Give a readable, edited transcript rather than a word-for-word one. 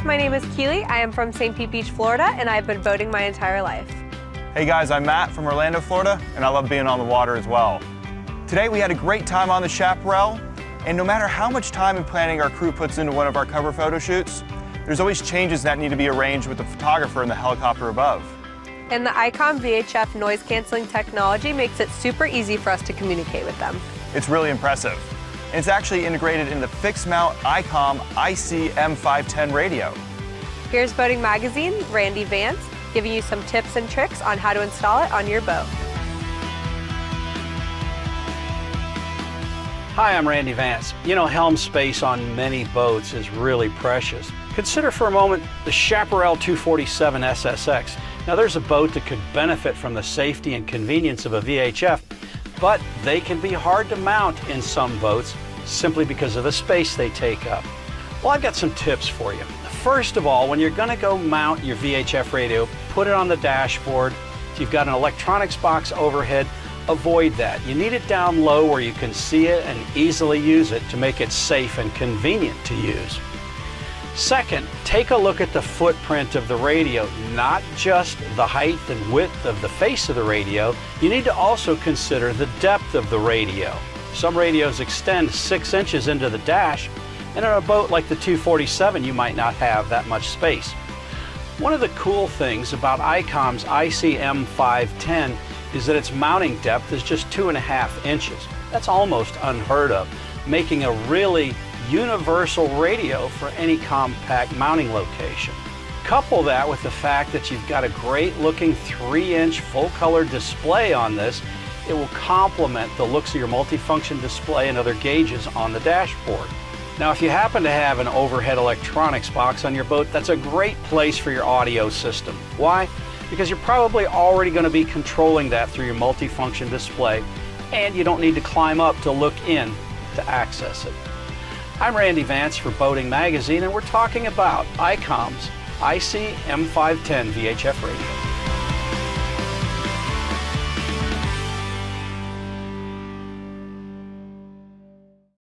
my name is Keely. I am from St. Pete Beach, Florida, and I've been boating my entire life. Hey guys, I'm Matt from Orlando, Florida, and I love being on the water as well. Today we had a great time on the Chaparral, and no matter how much time and planning our crew puts into one of our cover photo shoots, there's always changes that need to be arranged with the photographer and the helicopter above. And the Icom VHF noise canceling technology makes it super easy for us to communicate with them. It's really impressive. And it's actually integrated in the fixed mount Icom IC-M510 radio. Here's Boating Magazine, Randy Vance, giving you some tips and tricks on how to install it on your boat. Hi, I'm Randy Vance. You know, helm space on many boats is really precious. Consider for a moment the Chaparral 247 SSX. Now there's a boat that could benefit from the safety and convenience of a VHF, but they can be hard to mount in some boats simply because of the space they take up. Well, I've got some tips for you. First of all, when you're going to go mount your VHF radio, put it on the dashboard. If you've got an electronics box overhead, avoid that. You need it down low where you can see it and easily use it to make it safe and convenient to use. Second, take a look at the footprint of the radio, not just the height and width of the face of the radio. You need to also consider the depth of the radio. Some radios extend 6 inches into the dash, and on a boat like the 247, you might not have that much space. One of the cool things about Icom's IC-M510 is that its mounting depth is just 2.5 inches. That's almost unheard of, making a really universal radio for any compact mounting location. Couple that with the fact that you've got a great looking 3-inch full color display on this, it will complement the looks of your multifunction display and other gauges on the dashboard. Now if you happen to have an overhead electronics box on your boat, that's a great place for your audio system. Why? Because you're probably already going to be controlling that through your multifunction display, and you don't need to climb up to look in to access it. I'm Randy Vance for Boating Magazine, and we're talking about Icom's IC-M510 VHF radio.